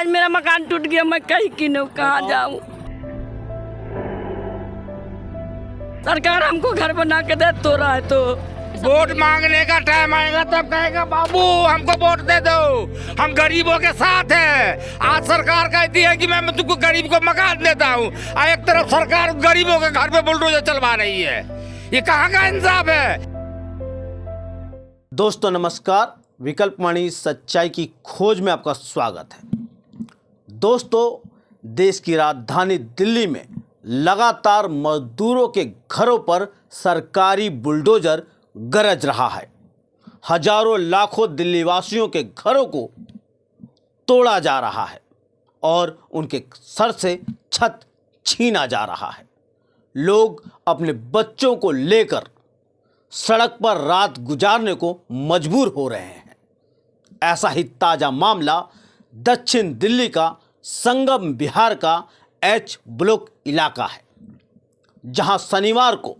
आज मेरा मकान टूट गया, मैं कहीं किनूं, कहाँ जाऊँ। सरकार हमको घर बना के दे तो रहा है। तो वोट मांगने का टाइम आएगा तब कहेगा बाबू हमको वोट दे दो, हम गरीबों के साथ हैं। आज सरकार कहती है कि मैं तुमको गरीब को मकान देता हूँ, और एक तरफ सरकार गरीबों के घर पे बुलडोजर चलवा रही है। ये कहाँ का इंसाफ है? दोस्तों नमस्कार, विकल्पवाणी सच्चाई की खोज में आपका स्वागत है। दोस्तों, देश की राजधानी दिल्ली में लगातार मजदूरों के घरों पर सरकारी बुलडोजर गरज रहा है। हजारों लाखों दिल्ली वासियों के घरों को तोड़ा जा रहा है और उनके सर से छत छीना जा रहा है। लोग अपने बच्चों को लेकर सड़क पर रात गुजारने को मजबूर हो रहे हैं। ऐसा ही ताज़ा मामला दक्षिण दिल्ली का संगम विहार का एच ब्लॉक इलाका है, जहां शनिवार को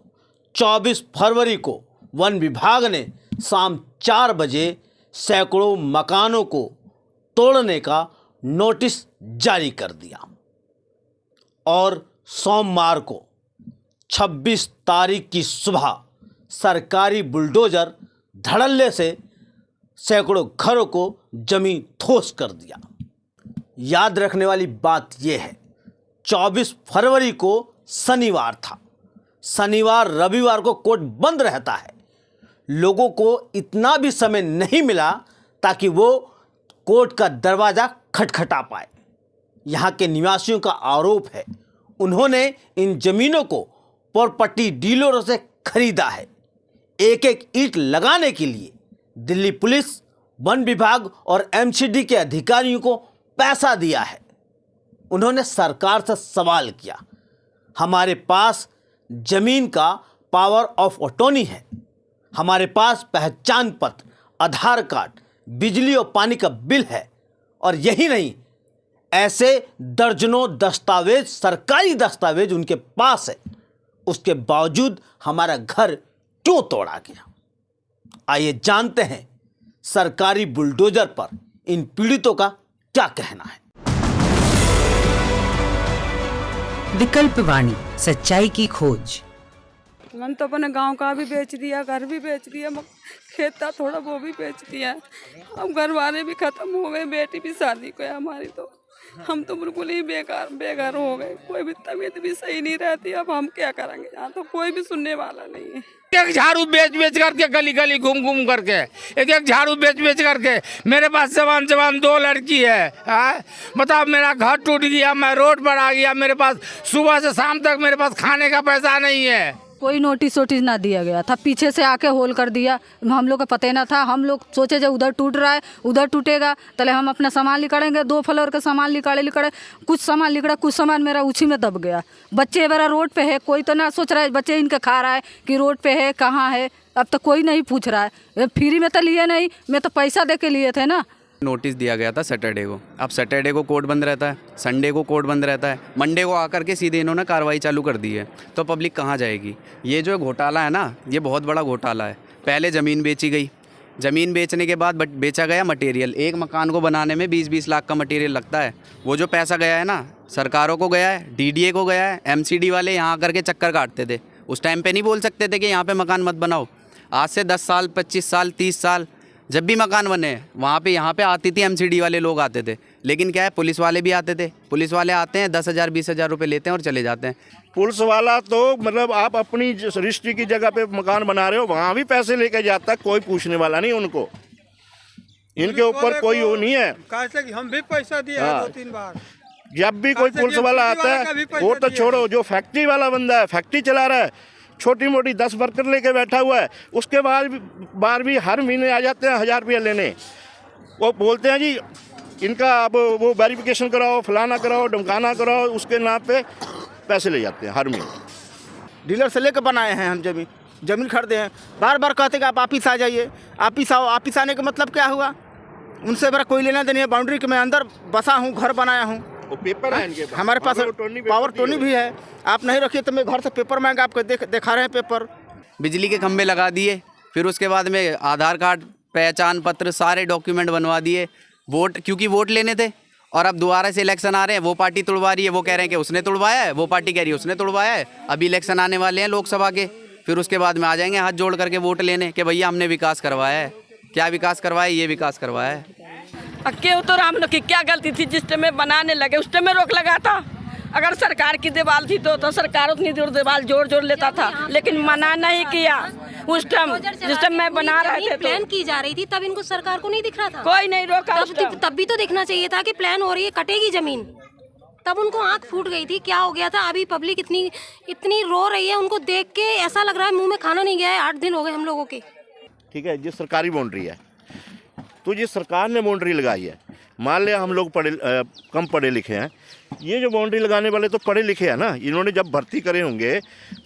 24 फरवरी को वन विभाग ने शाम 4 बजे सैकड़ों मकानों को तोड़ने का नोटिस जारी कर दिया और सोमवार को 26 तारीख की सुबह सरकारी बुलडोजर धड़ल्ले से सैकड़ों घरों को जमीन ठोस कर दिया। याद रखने वाली बात यह है, 24 फरवरी को शनिवार था। शनिवार रविवार को कोर्ट बंद रहता है। लोगों को इतना भी समय नहीं मिला ताकि वो कोर्ट का दरवाज़ा खटखटा पाए। यहाँ के निवासियों का आरोप है, उन्होंने इन जमीनों को प्रॉपर्टी डीलरों से खरीदा है। एक एक ईंट लगाने के लिए दिल्ली पुलिस, वन विभाग और एमसीडी के अधिकारियों को पैसा दिया है। उन्होंने सरकार से सवाल किया, हमारे पास जमीन का पावर ऑफ अटॉर्नी है, हमारे पास पहचान पत्र, आधार कार्ड, बिजली और पानी का बिल है, और यही नहीं, ऐसे दर्जनों दस्तावेज, सरकारी दस्तावेज उनके पास है। उसके बावजूद हमारा घर क्यों तोड़ा गया? आइए जानते हैं सरकारी बुलडोजर पर इन पीड़ितों का क्या कहना है। विकल्पवाणी सच्चाई की खोज। मैंने तो अपने गांव का भी बेच दिया, घर भी बेच दिया, खेत था थोड़ा वो भी बेच दिया। अब घर वाले भी खत्म हो गए, बेटी भी शादी को है हमारी, तो हम तो बिल्कुल ही बेघर हो गए। कोई भी तबीयत भी सही नहीं रहती, अब हम क्या करेंगे? यहाँ तो कोई भी सुनने वाला नहीं है। एक झाड़ू बेच बेच करके, गली गली घूम घूम करके, एक झाड़ू बेच बेच करके, मेरे पास जवान 2 लड़की है। बताओ, मेरा घर टूट गया, मैं रोड पर आ गया, मेरे पास सुबह से शाम तक मेरे पास खाने का पैसा नहीं है। कोई नोटिस ना दिया गया था, पीछे से आके होल कर दिया। हम लोग को पता ही ना था। हम लोग सोचे जब उधर टूट रहा है, उधर टूटेगा, तले हम अपना सामान लिकड़ेंगे। 2 फ्लोर का सामान लिकड़े, कुछ सामान लिकड़ा, कुछ सामान मेरा उसी में दब गया। बच्चे मेरा रोड पे है, कोई तो ना सोच रहा है बच्चे इनके खा रहा है कि रोड पे है, कहाँ है। अब तो कोई नहीं पूछ रहा है। फ्री में तो लिए नहीं, मैं तो पैसा दे के लिए थे ना। नोटिस दिया गया था सैटरडे को। अब सैटरडे को कोर्ट बंद रहता है, संडे को कोर्ट बंद रहता है, मंडे को आकर के सीधे इन्होंने कार्रवाई चालू कर दी है। तो पब्लिक कहाँ जाएगी? ये जो घोटाला है ना, ये बहुत बड़ा घोटाला है। पहले ज़मीन बेची गई, ज़मीन बेचने के बाद बेचा गया मटेरियल। एक मकान को बनाने में 20-20 लाख का मटेरियल लगता है। वो जो पैसा गया है ना, सरकारों को गया है, डीडीए को गया है। एमसीडी वाले यहाँ आकर के चक्कर काटते थे। उस टाइम पर नहीं बोल सकते थे कि यहाँ पर मकान मत बनाओ। आज से 10 साल, 25 साल, 30 साल जब भी मकान बने, वहाँ पे यहाँ पे आती थी एमसीडी वाले लोग आते थे। लेकिन क्या है, पुलिस वाले भी आते थे। पुलिस वाले आते हैं, 10,000 20,000 रुपये लेते हैं और चले जाते हैं। पुलिस वाला तो मतलब आप अपनी रजिस्ट्री की जगह पे मकान बना रहे हो, वहाँ भी पैसे लेके जाता है, कोई पूछने वाला नहीं उनको। इनके ऊपर कोई वो नहीं है। कैसे कि हम भी पैसा दिए 2-3 बार। जब भी कोई पुलिस वाला आता है, वो तो छोड़ो, जो फैक्ट्री वाला बंदा है, फैक्ट्री चला रहा है, छोटी मोटी 10 वर्कर लेके बैठा हुआ है, उसके बाद भी हर महीने आ जाते हैं 1000 रुपया लेने। वो बोलते हैं जी इनका अब वो वेरिफिकेशन कराओ, फलाना कराओ, ढमकाना कराओ, उसके नाम पे पैसे ले जाते हैं हर महीने। डीलर से लेकर बनाए हैं हम जमीन खरीदे हैं। बार बार कहते कि आप ऑफिस आ जाइए, ऑफिस आओ। ऑफिस आने का मतलब क्या हुआ? उनसे मेरा कोई लेना देना है। बाउंड्री के मैं अंदर बसा हूँ, घर बनाया हूँ। पेपर है इनके पास, हमारे पास पावर टोनी भी है। आप नहीं रखिए तो मैं घर से पेपर मांगा, आपको दिखा रहे हैं पेपर। बिजली के खंभे लगा दिए, फिर उसके बाद में आधार कार्ड, पहचान पत्र, सारे डॉक्यूमेंट बनवा दिए। वोट, क्योंकि वोट लेने थे, और अब दोबारा से इलेक्शन आ रहे हैं, वो पार्टी तुड़वा रही है, वो कह रहे हैं कि उसने तुड़वाया है, वो पार्टी कह रही है उसने तुड़वाया है। अभी इलेक्शन आने वाले हैं लोकसभा के, फिर उसके बाद में आ जाएंगे हाथ जोड़ करके वोट लेने कि भैया हमने विकास करवाया है। क्या विकास करवाया? ये विकास करवाया है। क्यों तो हम लोग की क्या गलती थी जिस टाइम में बनाने लगे उस टाइम में रोक लगा था। अगर सरकार की दीवार थी तो सरकार उतनी दूर दीवार जोड़ लेता था, लेकिन मना नहीं किया उस टाइम जिस टाइम मैं बना रहे थे। प्लान की जा रही थी तब इनको सरकार को नहीं दिख रहा था, कोई नहीं रोका। तब भी तो देखना चाहिए था कि प्लान हो रही है, कटेगी जमीन। तब उनको आंख फूट गई थी, क्या हो गया था। अभी पब्लिक इतनी रो रही है, उनको देख के ऐसा लग रहा है मुंह में खाना नहीं गया है। 8 दिन हो गए हम लोगों के। ठीक है, जिस सरकारी बाउंड्री है तो जिस सरकार ने बाउंड्री लगाई है, मान लिया हम लोग कम पढ़े लिखे हैं, ये जो बाउंड्री लगाने वाले तो पढ़े लिखे हैं ना। इन्होंने जब भर्ती करे होंगे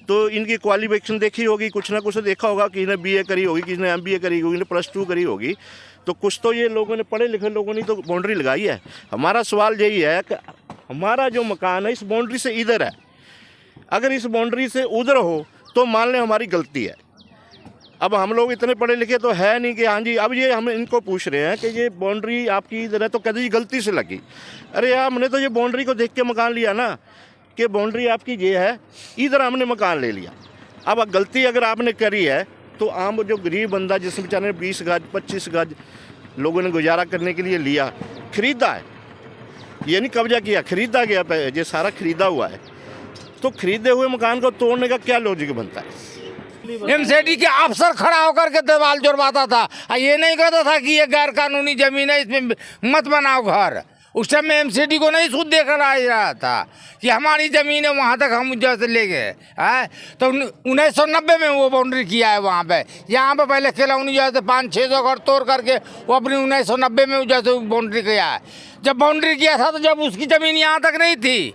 तो इनकी क्वालिफिकेशन देखी होगी, कुछ ना कुछ देखा होगा कि इन्हें BA करी होगी, किसी ने MBA करी होगी, इन्हें +2 करी होगी। तो कुछ तो ये लोगों ने, पढ़े लिखे लोगों ने तो बाउंड्री लगाई है। हमारा सवाल यही है कि हमारा जो मकान है इस बाउंड्री से इधर है, अगर इस बाउंड्री से उधर हो तो मान लें हमारी गलती है। अब हम लोग इतने पढ़े लिखे तो है नहीं कि हाँ जी, अब ये हम इनको पूछ रहे हैं कि ये बाउंड्री आपकी इधर है, तो कहते जी गलती से लगी। अरे यार, हमने तो ये बाउंड्री को देख के मकान लिया ना कि बाउंड्री आपकी ये है, इधर हमने मकान ले लिया। अब गलती अगर आपने करी है तो आम जो गरीब बंदा जिस बेचारे ने 20 गज 25 गज लोगों ने गुजारा करने के लिए लिया, खरीदा है, ये नहीं कब्जा किया, खरीदा गया, ये सारा खरीदा हुआ है। तो खरीदे हुए मकान को तोड़ने का क्या लॉजिक बनता है? MCD के अफसर खड़ा होकर के दीवार जोड़वाता था, ये नहीं कहता था कि ये गैर कानूनी जमीन है, इसमें मत बनाओ घर। उस टाइम में MCD को नहीं सूद देकर आ रहा था कि हमारी ज़मीन है, वहाँ तक हम जैसे ले गए हैं। तो 1990 में वो बाउंड्री किया है वहाँ पे। यहाँ पे पहले खिलौनी जैसे 500-600 घर तोड़ करके वो अपनी 1990 में जैसे बाउंड्री किया है। जब बाउंड्री किया था तो जब उसकी ज़मीन यहाँ तक नहीं थी।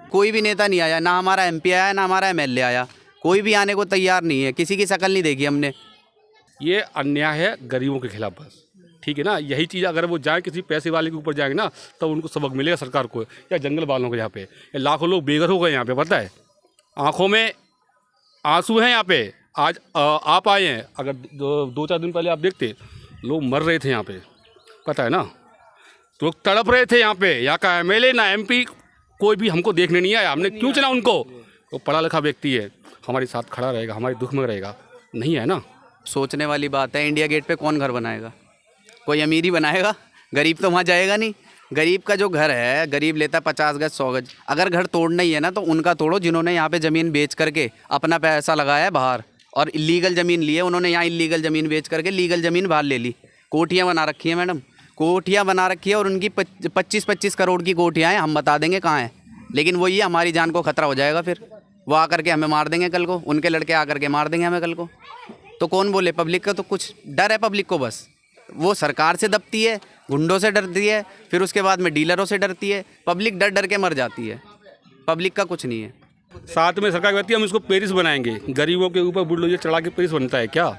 कोई भी नेता नहीं आया, ना हमारा MP आया, ना हमारा MLA आया, कोई भी आने को तैयार नहीं है, किसी की शक्ल नहीं देखी हमने। ये अन्याय है गरीबों के खिलाफ बस, ठीक है ना। यही चीज़ अगर वो जाए किसी पैसे वाले के ऊपर जाएंगे ना तो उनको सबक मिलेगा सरकार को या जंगल वालों को। यहाँ पे लाखों लोग बेघर हो गए यहाँ पे, पता है, आंखों में आंसू हैं यहाँ पे। आज आप आए हैं, अगर 2-4 दिन पहले आप देखते लोग मर रहे थे यहाँ पे, पता है ना, तो लोग तड़प रहे थे यहाँ पे। यहाँ का MLA ना MP कोई भी हमको देखने नहीं आया। हमने क्यों चुना उनको? वो पढ़ा लिखा व्यक्ति है, हमारे साथ खड़ा रहेगा, हमारे दुख में रहेगा, नहीं है ना। सोचने वाली बात है, इंडिया गेट पे कौन घर बनाएगा? कोई अमीर ही बनाएगा, गरीब तो वहाँ जाएगा नहीं। गरीब का जो घर है, गरीब लेता है 50 गज 100 गज। अगर घर तोड़ना ही है ना तो उनका तोड़ो जिन्होंने यहाँ पे ज़मीन बेच करके अपना पैसा लगाया है बाहर और इलीगल ज़मीन ली है। उन्होंने यहाँ इलीगल ज़मीन बेच करके लीगल ज़मीन बाहर ले ली। कोठियाँ बना रखी हैं मैडम, कोठियाँ बना रखी है, और उनकी 25-25 करोड़ की कोठियाँ हैं। हम बता देंगे कहाँ हैं, लेकिन वो ये हमारी जान को खतरा हो जाएगा, फिर वो आकर के हमें मार देंगे कल को, उनके लड़के आकर के मार देंगे हमें कल को। तो कौन बोले? पब्लिक का तो कुछ डर है पब्लिक को, बस वो सरकार से दबती है, गुंडों से डरती है, फिर उसके बाद में डीलरों से डरती है। पब्लिक डर डर के मर जाती है, पब्लिक का कुछ नहीं है। साथ में सरकार कहती है हम इसको पेरिस बनाएंगे, गरीबों के ऊपर बुलडोजर चढ़ा के पेरिस बनता है क्या?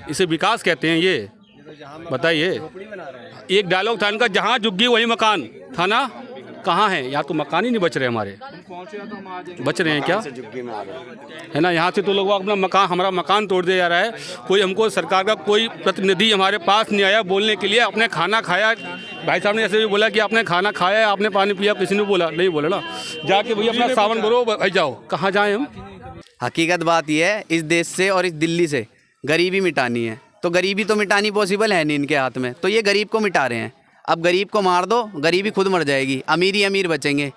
इसे विकास कहते हैं ये? बताइए। एक डायलॉग था इनका, जहाँ झुग्गी वही मकान था ना, कहाँ है? यहाँ तो मकान ही नहीं बच रहे हमारे, बच रहे हैं क्या, है ना। यहाँ से तो लोग अपना मकान, हमारा मकान तोड़ दिया जा रहा है। कोई हमको सरकार का कोई प्रतिनिधि हमारे पास नहीं आया बोलने के लिए। आपने खाना खाया, भाई साहब ने ऐसे भी बोला कि आपने खाना खाया, आपने पानी पिया, किसी ने बोला नहीं? बोला ना, जाके भैया अपना सावन भरो भाई जाओ। कहाँ जाएँ हम? हकीकत बात यह है, इस देश से और इस दिल्ली से गरीबी मिटानी है, तो गरीबी तो मिटानी पॉसिबल है नहीं इनके हाथ में, तो ये गरीब को मिटा रहे हैं। अब गरीब को मार दो, गरीबी खुद मर जाएगी, अमीर ही अमीर बचेंगे।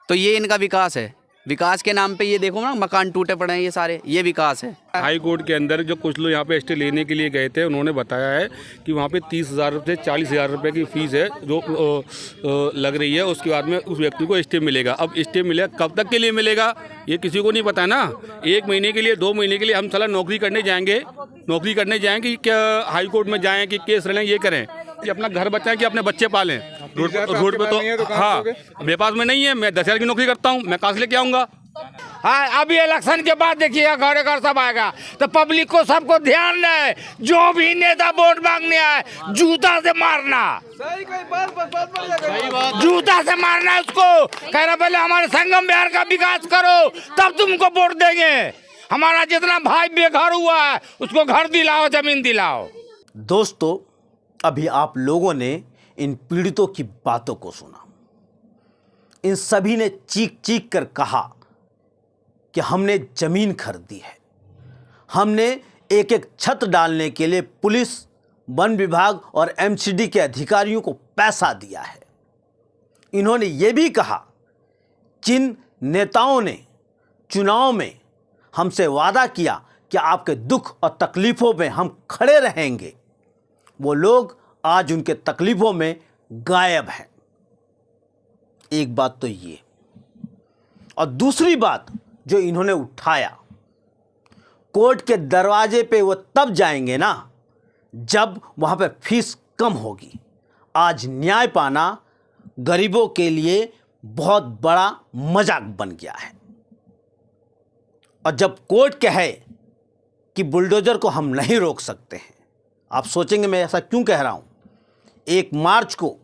तो ये इनका विकास है। विकास के नाम पे ये देखो ना, मकान टूटे पड़े हैं ये सारे, ये विकास है। हाई कोर्ट के अंदर जो कुछ लोग यहाँ पे स्टे लेने के लिए गए थे, उन्होंने बताया है कि वहाँ पे 30,000 से 40,000 रुपये की फ़ीस है जो लग रही है। उसके बाद में उस व्यक्ति को स्टे मिलेगा। अब स्टे मिलेगा, कब तक के लिए मिलेगा ये किसी को नहीं पता ना। 1 महीने के लिए, 2 महीने के लिए हम साला नौकरी करने जाएंगे क्या हाई कोर्ट में जाएँ कि केस लड़ें, ये करें कि अपना घर बचाएं कि अपने बच्चे पालें। रोड पे तो हाँ, मेरे पास में नहीं है, मैं 10,000 की नौकरी करता हूँ, मैं कहाँ से लेके आऊँगा? हाँ, अभी इलेक्शन के बाद देखिएगा घर घर सब आएगा, तो पब्लिक को सबको ध्यान रहे, जो भी नेता वोट मांगने आए जूता से मारना, जूता से मारना उसको। कहना पहले हमारे संगम बिहार का विकास करो, तब तुमको वोट देंगे। हमारा जितना भाई बेघर हुआ है उसको घर दिलाओ, जमीन दिलाओ। दोस्तों, अभी आप लोगों ने इन पीड़ितों की बातों को सुना। इन सभी ने चीख चीख कर कहा कि हमने जमीन खरीदी है, हमने एक एक छत डालने के लिए पुलिस, वन विभाग और एमसीडी के अधिकारियों को पैसा दिया है। इन्होंने ये भी कहा, जिन नेताओं ने चुनाव में हमसे वादा किया कि आपके दुख और तकलीफ़ों में हम खड़े रहेंगे, वो लोग आज उनके तकलीफ़ों में गायब हैं। एक बात तो ये, और दूसरी बात जो इन्होंने उठाया, कोर्ट के दरवाजे पे वो तब जाएंगे ना जब वहाँ पे फीस कम होगी। आज न्याय पाना गरीबों के लिए बहुत बड़ा मजाक बन गया है। और जब कोर्ट कहे कि बुलडोजर को हम नहीं रोक सकते हैं, आप सोचेंगे मैं ऐसा क्यों कह रहा हूँ। 1 मार्च को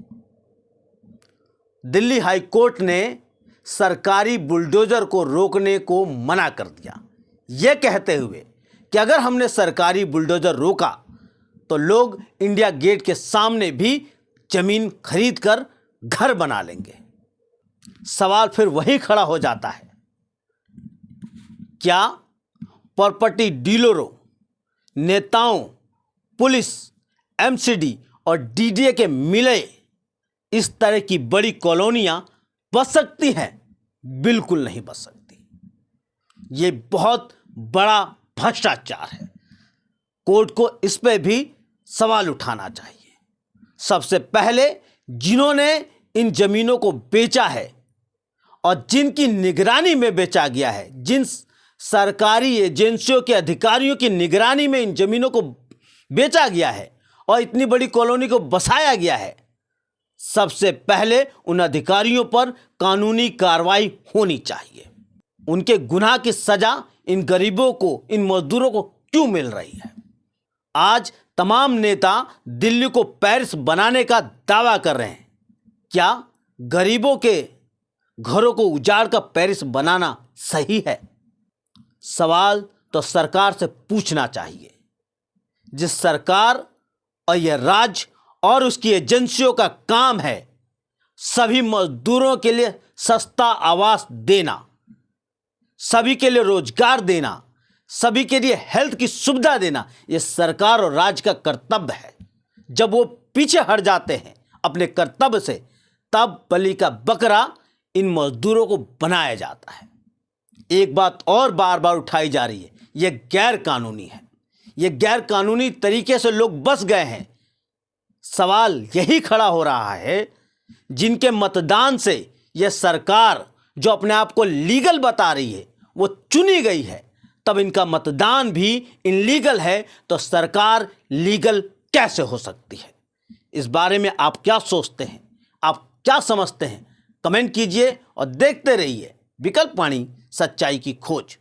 दिल्ली हाई कोर्ट ने सरकारी बुलडोजर को रोकने को मना कर दिया, ये कहते हुए कि अगर हमने सरकारी बुलडोजर रोका तो लोग इंडिया गेट के सामने भी जमीन खरीद कर घर बना लेंगे। सवाल फिर वही खड़ा हो जाता है, क्या प्रॉपर्टी डीलरों, नेताओं, पुलिस, एमसीडी और डीडीए के मिले इस तरह की बड़ी कॉलोनियां बच सकती हैं? बिल्कुल नहीं बच सकती। ये बहुत बड़ा भ्रष्टाचार है। कोर्ट को इस पे भी सवाल उठाना चाहिए। सबसे पहले जिन्होंने इन जमीनों को बेचा है और जिनकी निगरानी में बेचा गया है, जिन सरकारी एजेंसियों के अधिकारियों की निगरानी में इन जमीनों को बेचा गया है और इतनी बड़ी कॉलोनी को बसाया गया है, सबसे पहले उन अधिकारियों पर कानूनी कार्रवाई होनी चाहिए। उनके गुनाह की सजा इन गरीबों को, इन मजदूरों को क्यों मिल रही है? आज तमाम नेता दिल्ली को पेरिस बनाने का दावा कर रहे हैं। क्या गरीबों के घरों को उजाड़ कर पेरिस बनाना सही है? सवाल तो सरकार से पूछना चाहिए। जिस सरकार और यह राज्य और उसकी एजेंसियों का काम है सभी मजदूरों के लिए सस्ता आवास देना, सभी के लिए रोजगार देना, सभी के लिए हेल्थ की सुविधा देना, यह सरकार और राज्य का कर्तव्य है। जब वो पीछे हट जाते हैं अपने कर्तव्य से, तब बलि का बकरा इन मजदूरों को बनाया जाता है। एक बात और बार बार उठाई जा रही है, यह गैर कानूनी है। यह गैर कानूनी तरीके से लोग बस गए हैं। सवाल यही खड़ा हो रहा है, जिनके मतदान से यह सरकार जो अपने आप को लीगल बता रही है वो चुनी गई है, तब इनका मतदान भी इनलीगल है, तो सरकार लीगल कैसे हो सकती है? इस बारे में आप क्या सोचते हैं? आप क्या समझते हैं? कमेंट कीजिए और देखते रहिए विकल्प वाणी, सच्चाई की खोज।